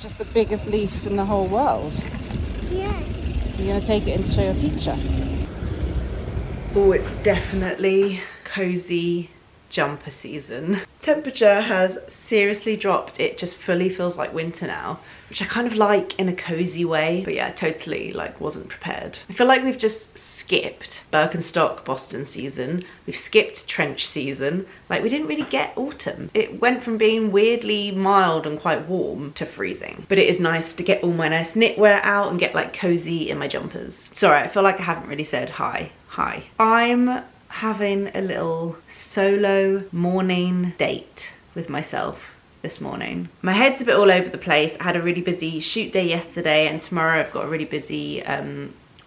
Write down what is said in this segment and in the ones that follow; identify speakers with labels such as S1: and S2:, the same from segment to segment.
S1: just the biggest leaf in the whole world.
S2: Yeah.
S1: You're going to take it in to show your teacher. Oh, it's definitely cozy jumper season. Temperature has seriously dropped. It just fully feels like winter now, which I kind of like in a cozy way. But yeah, totally like wasn't prepared. I feel like we've just skipped Birkenstock Boston season. We've skipped trench season. Like we didn't really get autumn. It went from being weirdly mild and quite warm to freezing. But it is nice to get all my nice knitwear out and get like cozy in my jumpers. Sorry, I feel like I haven't really said hi. Hi. I'm having a little solo morning date with myself this morning. My head's a bit all over the place. I had a really busy shoot day yesterday, and tomorrow I've got a really busy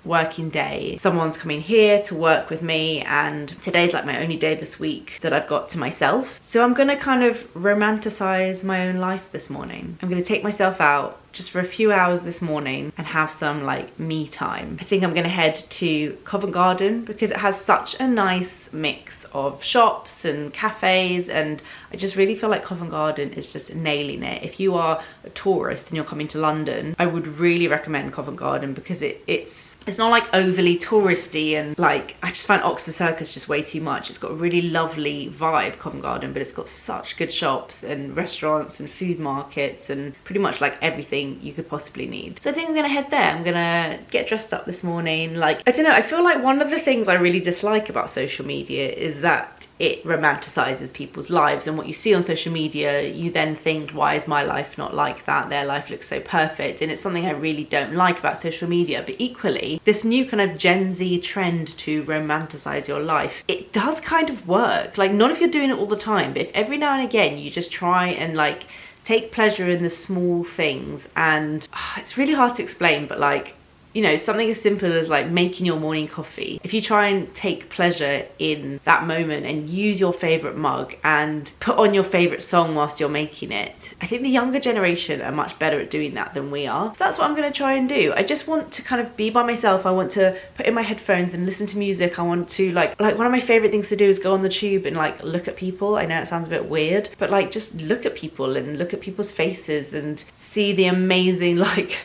S1: working day. Someone's coming here to work with me, and today's like my only day this week that I've got to myself. So I'm gonna kind of romanticize my own life this morning. I'm gonna take myself out just for a few hours this morning and have some like me time. I think I'm gonna head to Covent Garden because it has such a nice mix of shops and cafes, and I just really feel like Covent Garden is just nailing it. If you are a tourist and you're coming to London, I would really recommend Covent Garden because it's not like overly touristy, and like I just find Oxford Circus just way too much. It's got a really lovely vibe, Covent Garden, but it's got such good shops and restaurants and food markets and pretty much like everything you could possibly need. So I think I'm gonna head there. I'm gonna get dressed up this morning. Like, I don't know, I feel like one of the things I really dislike about social media is that it romanticizes people's lives, and what you see on social media, you then think, why is my life not like that? Their life looks so perfect. And it's something I really don't like about social media. But equally, this new kind of Gen Z trend to romanticize your life, it does kind of work. Like, not if you're doing it all the time, but if every now and again you just try and like take pleasure in the small things. And it's really hard to explain, but like, you know, something as simple as like making your morning coffee. If you try and take pleasure in that moment and use your favorite mug and put on your favorite song whilst you're making it, I think the younger generation are much better at doing that than we are. So that's what I'm gonna try and do. I just want to kind of be by myself. I want to put in my headphones and listen to music. I want to like one of my favorite things to do is go on the tube and like look at people. I know it sounds a bit weird, but like just look at people and look at people's faces and see the amazing like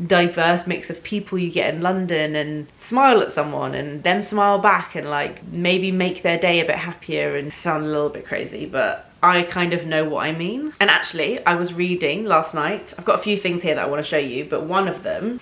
S1: diverse mix of people you get in London, and smile at someone and them smile back and like maybe make their day a bit happier. And sound a little bit crazy, but I kind of know what I mean. And actually, I was reading last night. I've got a few things here that I want to show you, but one of them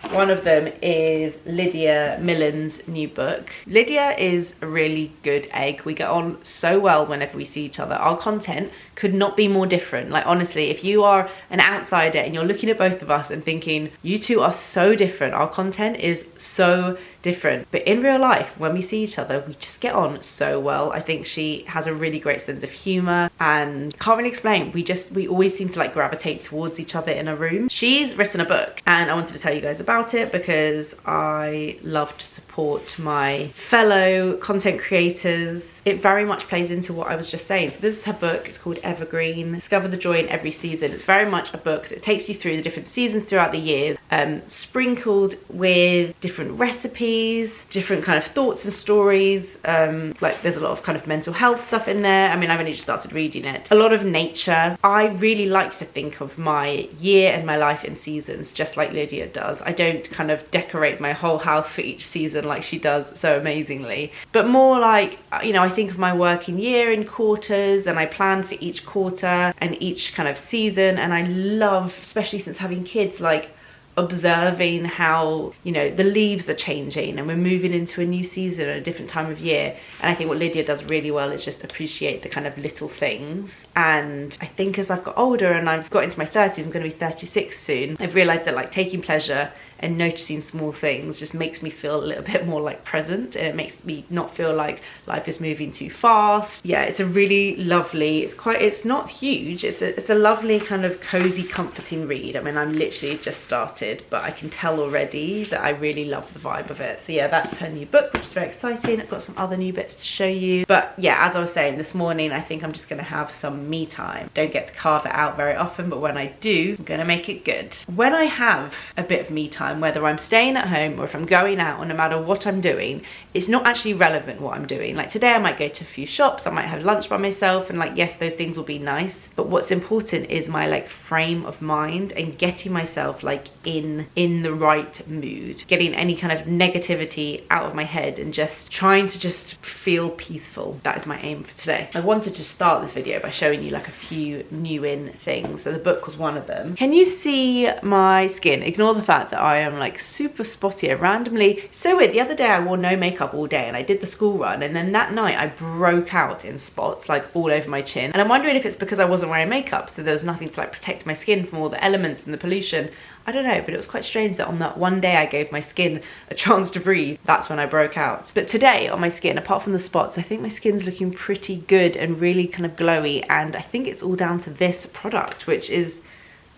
S1: is Lydia Millen's new book. Lydia is a really good egg. We get on so well whenever we see each other. Our content could not be more different. Like honestly, if you are an outsider and you're looking at both of us and thinking, you two are so different, our content is so different. But in real life, when we see each other, we just get on so well. I think she has a really great sense of humor, and can't really explain. We always seem to like gravitate towards each other in a room. She's written a book, and I wanted to tell you guys about it because I love to support my fellow content creators. It very much plays into what I was just saying. So this is her book. It's called Evergreen. Discover the Joy in Every Season. It's very much a book that takes you through the different seasons throughout the years, sprinkled with different recipes, different kind of thoughts and stories. Like there's a lot of kind of mental health stuff in there. I mean, I've only just started reading it. A lot of nature. I really like to think of my year and my life in seasons, just like Lydia does. I don't kind of decorate my whole house for each season like she does so amazingly, but more like, you know, I think of my working year in quarters, and I plan for each quarter and each kind of season. And I love, especially since having kids, like observing how, you know, the leaves are changing and we're moving into a new season at a different time of year. And I think what Lydia does really well is just appreciate the kind of little things. And I think as I've got older and I've got into my 30s, I'm going to be 36 soon, I've realized that like taking pleasure and noticing small things just makes me feel a little bit more like present, and it makes me not feel like life is moving too fast. Yeah, it's a really lovely, it's not huge, it's a lovely kind of cozy, comforting read. I mean, I'm literally just started, but I can tell already that I really love the vibe of it. So yeah, that's her new book, which is very exciting. I've got some other new bits to show you. But yeah, as I was saying, this morning I think I'm just gonna have some me time. Don't get to carve it out very often, but when I do, I'm gonna make it good. When I have a bit of me time, time, whether I'm staying at home or if I'm going out, or no matter what I'm doing, it's not actually relevant what I'm doing. Like today I might go to a few shops, I might have lunch by myself, and like, yes, those things will be nice, but what's important is my like frame of mind and getting myself like in the right mood, getting any kind of negativity out of my head and just trying to just feel peaceful. That is my aim for today. I wanted to start this video by showing you like a few new in things. So the book was one of them. Can you see my skin? Ignore the fact that I am like super spotty. I randomly, so weird, the other day I wore no makeup all day and I did the school run, and then that night I broke out in spots like all over my chin, and I'm wondering if it's because I wasn't wearing makeup, so there was nothing to like protect my skin from all the elements and the pollution. I don't know, but it was quite strange that on that one day I gave my skin a chance to breathe. That's when I broke out. But today on my skin, apart from the spots, I think my skin's looking pretty good and really kind of glowy, and I think it's all down to this product, which is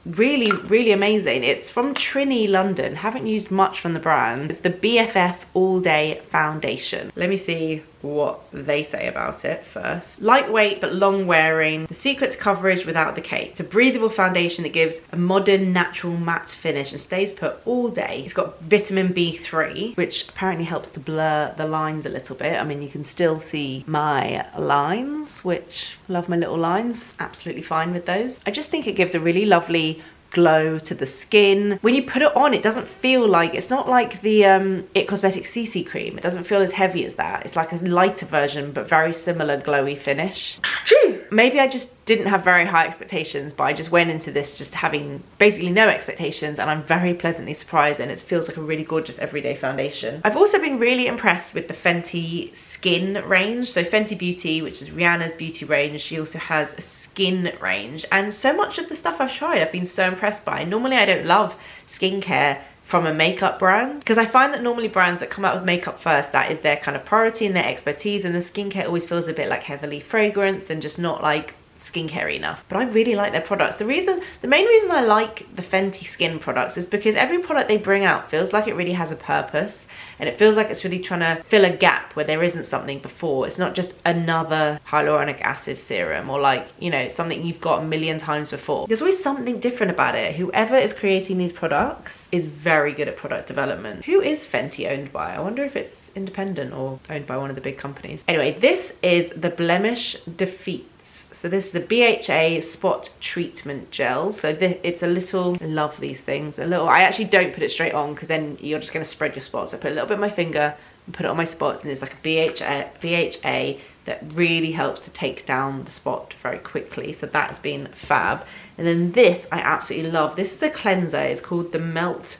S1: really amazing. It's from Trini London. Haven't used much from the brand. It's the BFF All Day Foundation. Let me see what they say about it first. Lightweight but long wearing. The secret to coverage without the cake. It's a breathable foundation that gives a modern natural matte finish and stays put all day. It's got vitamin B3, which apparently helps to blur the lines a little bit. I mean, you can still see my lines, which love my little lines. Absolutely fine with those. I just think it gives a really lovely glow to the skin. When you put it on, it doesn't feel like, it's not like the It Cosmetics CC cream. It doesn't feel as heavy as that. It's like a lighter version, but very similar glowy finish. Maybe I just didn't have very high expectations, but I just went into this just having basically no expectations, and I'm very pleasantly surprised, and it feels like a really gorgeous everyday foundation. I've also been really impressed with the Fenty skin range. So Fenty Beauty, which is Rihanna's beauty range, she also has a skin range, and so much of the stuff I've tried I've been so impressed by. Normally I don't love skincare from a makeup brand, because I find that normally brands that come out with makeup first, that is their kind of priority and their expertise, and the skincare always feels a bit like heavily fragranced and just not like skincare enough. But I really like their products. The main reason I like the Fenty skin products is because every product they bring out feels like it really has a purpose, and it feels like it's really trying to fill a gap where there isn't something before. It's not just another hyaluronic acid serum, or like, you know, something you've got a million times before. There's always something different about it. Whoever is creating these products is very good at product development. Who is Fenty owned by? I wonder if it's independent or owned by one of the big companies. Anyway, this is the Blemish Defeats. So this is a BHA spot treatment gel. So it's a little, I love these things, a little, I actually don't put it straight on because then you're just going to spread your spots. I put a little bit of my finger and put it on my spots, and it's like a BHA that really helps to take down the spot very quickly. So that's been fab. And then this I absolutely love. This is a cleanser. It's called the Melt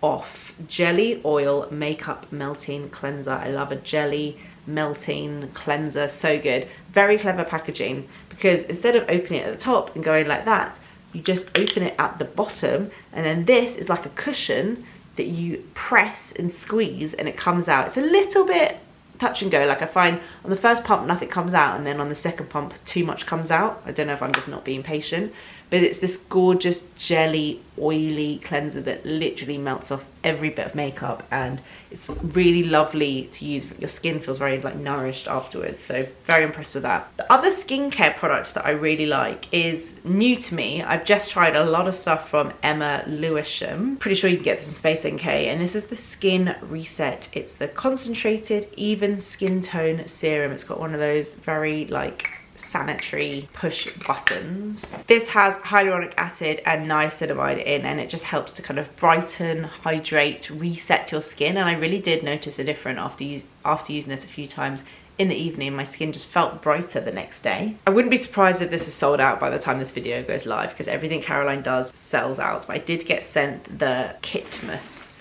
S1: Off Jelly Oil Makeup Melting Cleanser. I love a jelly melting cleanser, so good. Very clever packaging, because instead of opening it at the top and going like that, you just open it at the bottom, and then this is like a cushion that you press and squeeze and it comes out. It's a little bit touch and go. Like I find on the first pump nothing comes out, and then on the second pump too much comes out. I don't know if I'm just not being patient, but it's this gorgeous jelly oily cleanser that literally melts off every bit of makeup, and it's really lovely to use. Your skin feels very like nourished afterwards, so very impressed with that. The other skincare product that I really like is new to me. I've just tried a lot of stuff from Emma Lewisham. Pretty sure you can get this in Space NK, and this is the Skin Reset. It's the concentrated even skin tone serum. It's got one of those very like sanitary push buttons. This has hyaluronic acid and niacinamide in, and it just helps to kind of brighten, hydrate, reset your skin. And I really did notice a difference after using this a few times in the evening. My skin just felt brighter the next day. I wouldn't be surprised if this is sold out by the time this video goes live, because everything Caroline does sells out. But I did get sent the Kitmas,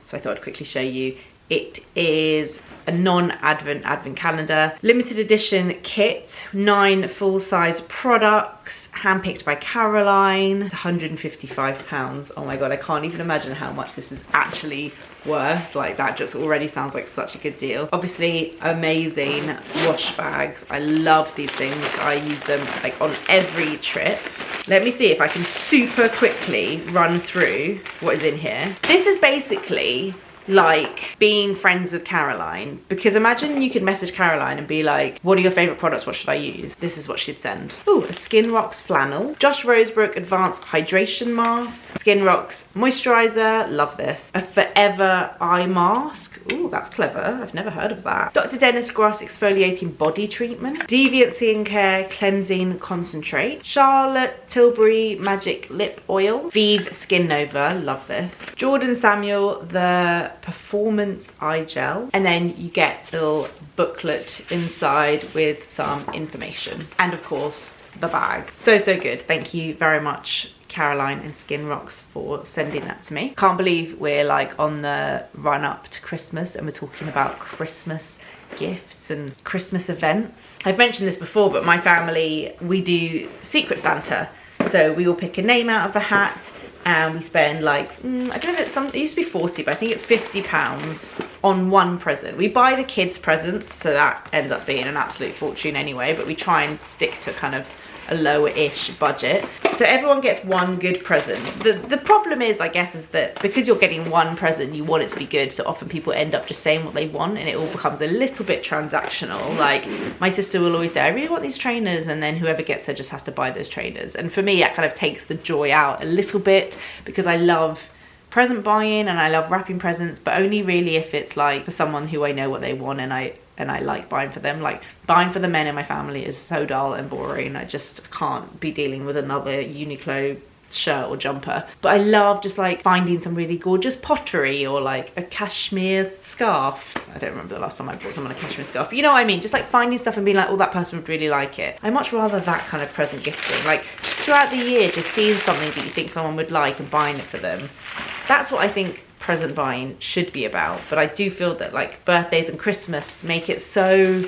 S1: so I thought I'd quickly show you. It is a non-advent calendar limited edition kit, 9 full-size products, handpicked by Caroline. It's £155. Oh my god, I can't even imagine how much this is actually worth. Like, that just already sounds like such a good deal. Obviously amazing wash bags. I love these things. I use them like on every trip. Let me see if I can super quickly run through what is in here. This is basically like being friends with Caroline, because imagine you could message Caroline and be like, what are your favourite products, what should I use? This is what she'd send. Ooh, a Skin Rocks flannel, Josh Rosebrook Advanced Hydration Mask, Skin Rocks Moisturiser, love this, a Forever Eye Mask, ooh, that's clever, I've never heard of that, Dr. Dennis Gross Exfoliating Body Treatment, Deviant Skincare Cleansing Concentrate, Charlotte Tilbury Magic Lip Oil, Vive Skin Nova, love this, Jordan Samuel the Performance Eye Gel, and then you get a little booklet inside with some information, and of course the bag. So good. Thank you very much, Caroline and Skin Rocks, for sending that to me. Can't believe we're like on the run up to Christmas and we're talking about Christmas gifts and Christmas events. I've mentioned this before, but my family, we do Secret Santa. So we all pick a name out of the hat and we spend like, I don't know if it used to be 40, but I think it's £50 on one present. We buy the kids presents, so that ends up being an absolute fortune anyway, but we try and stick to kind of a lower-ish budget. So everyone gets one good present. The problem is, I guess, is that because you're getting one present, you want it to be good, so often people end up just saying what they want and it all becomes a little bit transactional. Like, my sister will always say, I really want these trainers, and then whoever gets her just has to buy those trainers. And for me, that kind of takes the joy out a little bit, because I love present buying and I love wrapping presents, but only really if it's like for someone who I know what they want and I like buying for them. Like, buying for the men in my family is so dull and boring. I just can't be dealing with another Uniqlo shirt or jumper. But I love just like finding some really gorgeous pottery or like a cashmere scarf. I don't remember the last time I bought someone a cashmere scarf, but you know what I mean? Just like finding stuff and being like, oh, that person would really like it. I much rather that kind of present gifting. Like, just throughout the year, just seeing something that you think someone would like and buying it for them. That's what I think present buying should be about. But I do feel that like birthdays and Christmas make it so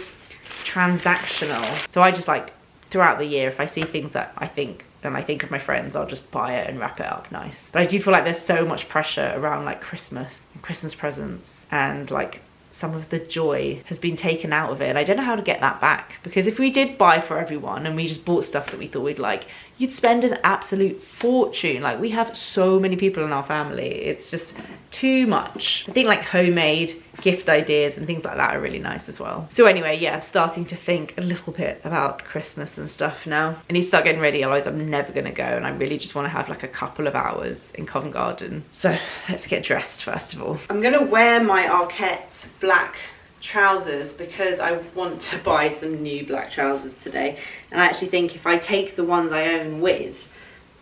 S1: transactional. So I just like throughout the year, if I see things that I think and I think of my friends, I'll just buy it and wrap it up nice. But I do feel like there's so much pressure around like Christmas and Christmas presents, and like some of the joy has been taken out of it, and I don't know how to get that back. Because if we did buy for everyone and we just bought stuff that we thought we'd like, you'd spend an absolute fortune. Like, we have so many people in our family, it's just too much. I think like homemade gift ideas and things like that are really nice as well. So anyway, yeah, I'm starting to think a little bit about Christmas and stuff now. I need to start getting ready, otherwise I'm never gonna go, and I really just want to have like a couple of hours in Covent Garden. So let's get dressed first of all. I'm gonna wear my Arquette black trousers because I want to buy some new black trousers today, and I actually think if I take the ones I own with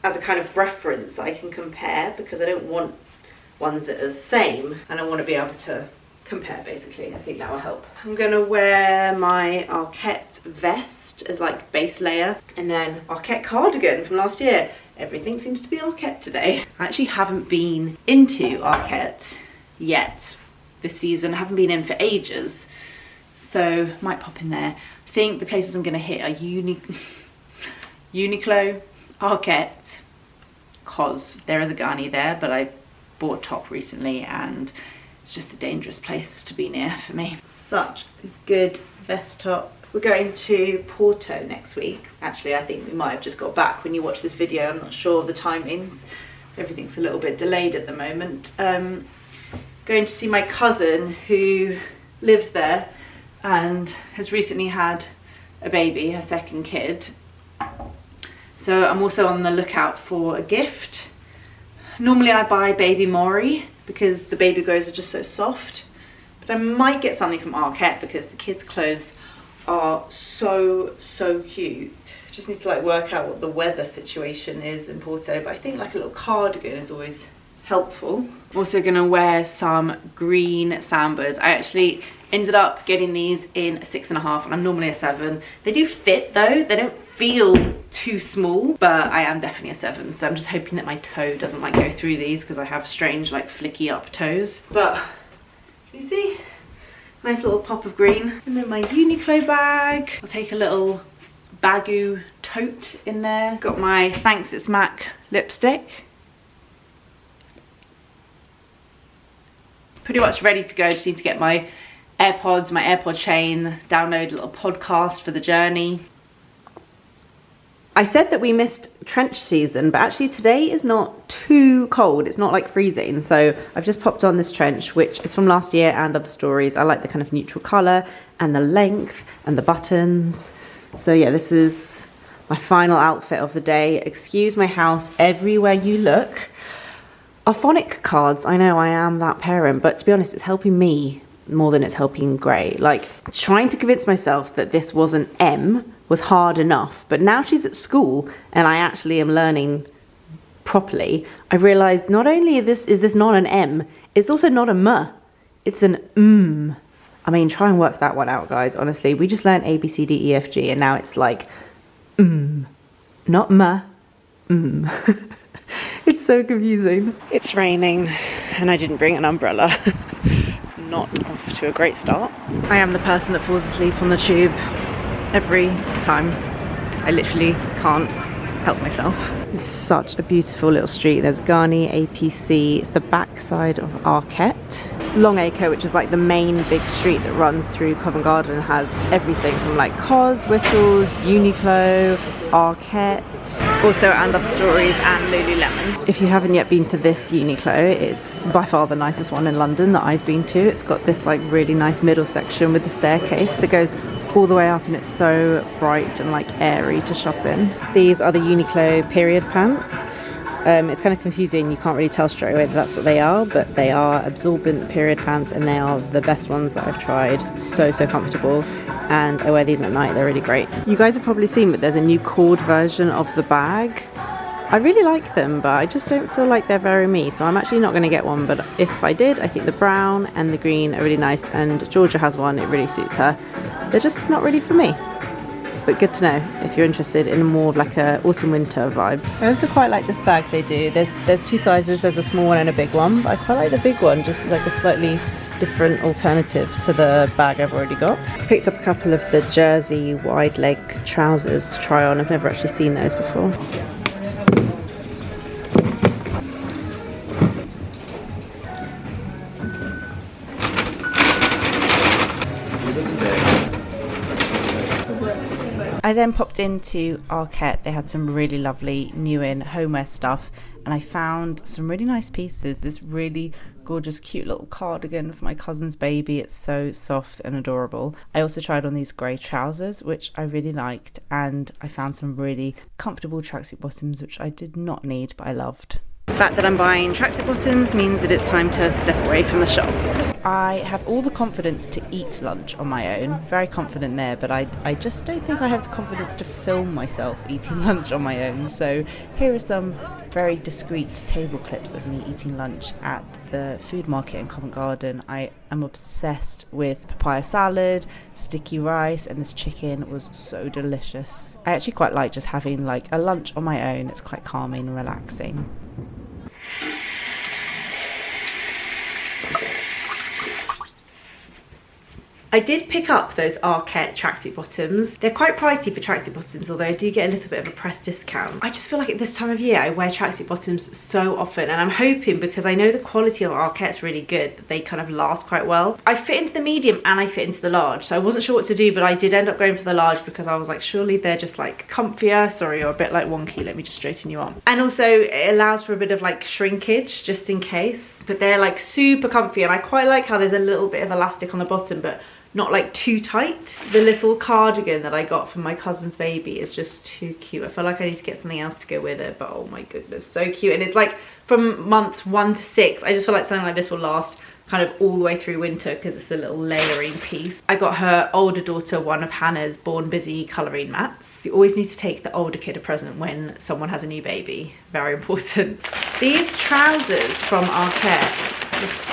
S1: as a kind of reference, I can compare, because I don't want ones that are the same, and I want to be able to compare basically. I think that will help. I'm gonna wear my Arquette vest as like base layer, and then Arquette cardigan from last year. Everything seems to be Arquette today. I actually haven't been into Arquette yet this season. I haven't been in for ages, so might pop in there. I think the places I'm gonna hit are Uniqlo, Arquette, COS. There is a Garni there, but I bought a top recently and it's just a dangerous place to be near for me. Such a good vest top. We're going to Porto next week. Actually, I think we might have just got back when you watch this video. I'm not sure of the timings. Everything's a little bit delayed at the moment. Going to see my cousin who lives there and has recently had a baby, her second kid. So I'm also on the lookout for a gift. Normally I buy baby Mori because the baby clothes are just so soft, but I might get something from Arquette because the kids' clothes are so cute. Just need to like work out what the weather situation is in Porto, but I think like a little cardigan is always helpful. I'm also gonna wear some green Sambas. I actually ended up getting these in a 6.5, and I'm normally a 7. They do fit though, they don't feel too small, but I am definitely a 7, so I'm just hoping that my toe doesn't like go through these because I have strange like flicky up toes. But you see, nice little pop of green. And then my Uniqlo bag. I'll take a little Baggu tote in there. Got my Thanks It's Mac lipstick. Pretty much ready to go. Just need to get my AirPods, my AirPod chain, download a little podcast for the journey. I said that we missed trench season, but actually today is not too cold. It's not like freezing. So I've just popped on this trench, which is from last year and other stories. I like the kind of neutral colour and the length and the buttons. So yeah, this is my final outfit of the day. Excuse my house everywhere you look. Are phonic cards. I know I am that parent, but to be honest, it's helping me more than it's helping Gray. Like, trying to convince myself that this was an M was hard enough, but now she's at school and I actually am learning properly. I've realised not only is this not an M, it's also not a M, it's an I mean, try and work that one out, guys. Honestly, we just learned A, B, C, D, E, F, G, and now it's like not M, It's so confusing. It's raining and I didn't bring an umbrella. Not off to a great start. I am the person that falls asleep on the tube every time. I literally can't help myself. It's such a beautiful little street. There's Garni, APC, it's the backside of Arquette. Long Acre, which is like the main big street that runs through Covent Garden, has everything from like Cos, Whistles, Uniqlo, Arquette, also and other stories, and Lululemon. If you haven't yet been to this Uniqlo, it's by far the nicest one in London that I've been to. It's got this like really nice middle section with the staircase that goes all the way up, and it's so bright and like airy to shop in. These are the Uniqlo period pants. It's kind of confusing, you can't really tell straight away that that's what they are, but they are absorbent period pants and they are the best ones that I've tried. So comfortable, and I wear these at night, they're really great. You guys have probably seen, but there's a new cord version of the bag. I really like them, but I just don't feel like they're very me, so I'm actually not going to get one, but if I did, I think the brown and the green are really nice, and Georgia has one, it really suits her. They're just not really for me. But good to know if you're interested in more of like a autumn winter vibe. I also quite like this bag they do. There's two sizes, there's a small one and a big one, but I quite like the big one just as like a slightly different alternative to the bag I've already got. Picked up a couple of the jersey wide leg trousers to try on. I've never actually seen those before. I then popped into Arquette. They had some really lovely new in homeware stuff, and I found some really nice pieces. This really gorgeous cute little cardigan for my cousin's baby. It's so soft and adorable. I also tried on these grey trousers, which I really liked, and I found some really comfortable tracksuit bottoms, which I did not need, but I loved. The fact that I'm buying tracksuit bottoms means that it's time to step away from the shops. I have all the confidence to eat lunch on my own, very confident there, but I just don't think I have the confidence to film myself eating lunch on my own. So here are some very discreet table clips of me eating lunch at the food market in Covent Garden. I am obsessed with papaya salad, sticky rice, and this chicken was so delicious. I actually quite like just having like a lunch on my own. It's quite calming and relaxing. I did pick up those Arquette tracksuit bottoms. They're quite pricey for tracksuit bottoms, although I do get a little bit of a press discount. I just feel like at this time of year I wear tracksuit bottoms so often, and I'm hoping, because I know the quality of Arquette's really good, that they kind of last quite well. I fit into the medium and I fit into the large, so I wasn't sure what to do, but I did end up going for the large because I was like, surely they're just like comfier. Sorry, you're a bit like wonky, let me just straighten you up. And also it allows for a bit of like shrinkage just in case, but they're like super comfy, and I quite like how there's a little bit of elastic on the bottom, but not like too tight. The little cardigan that I got from my cousin's baby is just too cute. I feel like I need to get something else to go with it, but oh my goodness, so cute. And it's like from months 1 to 6. I just feel like something like this will last kind of all the way through winter because it's a little layering piece. I got her older daughter one of Hannah's Born Busy colouring mats. You always need to take the older kid a present when someone has a new baby. Very important. These trousers from Arquette,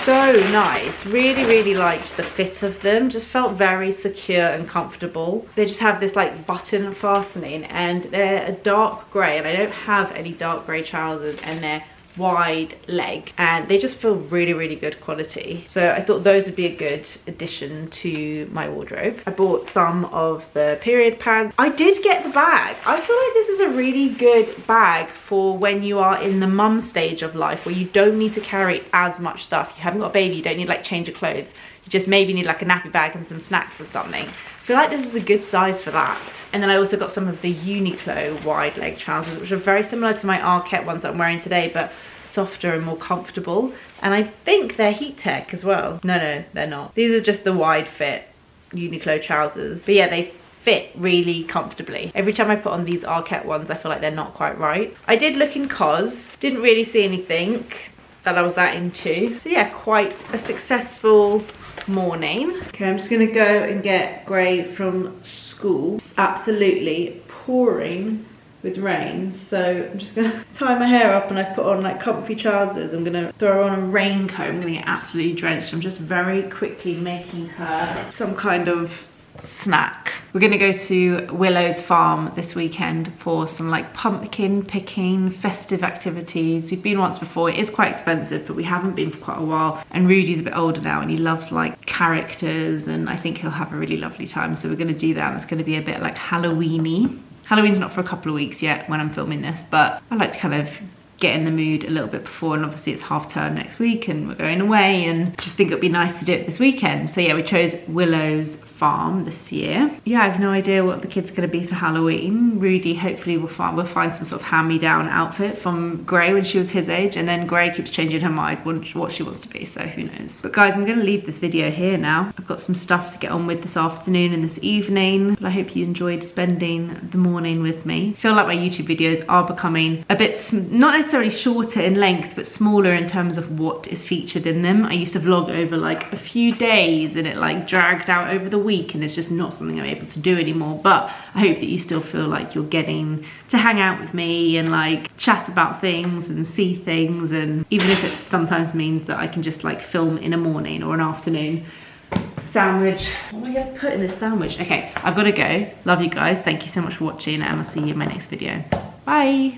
S1: so nice. Really liked the fit of them. Just felt very secure and comfortable. They just have this like button fastening, and they're a dark grey, and I don't have any dark grey trousers, and they're wide leg, and they just feel really good quality. So I thought those would be a good addition to my wardrobe. I bought some of the period pants. I did get the bag. I feel like this is a really good bag for when you are in the mum stage of life, where you don't need to carry as much stuff. You haven't got a baby, you don't need like change of clothes. You you just maybe need like a nappy bag and some snacks or something. I feel like this is a good size for that. And then I also got some of the Uniqlo wide leg trousers, which are very similar to my Arquette ones that I'm wearing today, but softer and more comfortable. And I think they're heat tech as well. No, they're not. These are just the wide fit Uniqlo trousers. But yeah, they fit really comfortably. Every time I put on these Arquette ones, I feel like they're not quite right. I did look in COS, didn't really see anything that I was that into. So yeah, quite a successful morning. Okay, I'm just gonna go and get Gray from school. It's absolutely pouring with rain, so I'm just gonna tie my hair up, and I've put on like comfy trousers. I'm gonna throw on a raincoat. I'm gonna get absolutely drenched. I'm just very quickly making her some kind of snack. We're gonna go to Willow's farm this weekend for some like pumpkin picking festive activities. We've been once before. It is quite expensive, but we haven't been for quite a while, and Rudy's a bit older now and he loves like characters, and I think he'll have a really lovely time, so we're gonna do that. And it's gonna be a bit like Halloween-y. Halloween's not for a couple of weeks yet when I'm filming this, but I like to kind of get in the mood a little bit before, and obviously it's half term next week and we're going away, and just think it'd be nice to do it this weekend. So yeah, we chose Willow's farm this year. Yeah, I have no idea what the kids are gonna be for Halloween. Rudy hopefully will find some sort of hand-me-down outfit from Gray when she was his age, and then Gray keeps changing her mind what she wants to be, so who knows. But guys, I'm gonna leave this video here now. I've got some stuff to get on with this afternoon and this evening, but I hope you enjoyed spending the morning with me. I feel like my YouTube videos are becoming a bit, not necessarily shorter in length, but smaller in terms of what is featured in them. I used to vlog over like a few days and it like dragged out over the week, and it's just not something I'm able to do anymore. But I hope that you still feel like you're getting to hang out with me and like chat about things and see things, and even if it sometimes means that I can just like film in a morning or an afternoon. Sandwich. What am I gonna put in this sandwich? Okay, I've got to go. Love you guys. Thank you so much for watching, and I'll see you in my next video. Bye.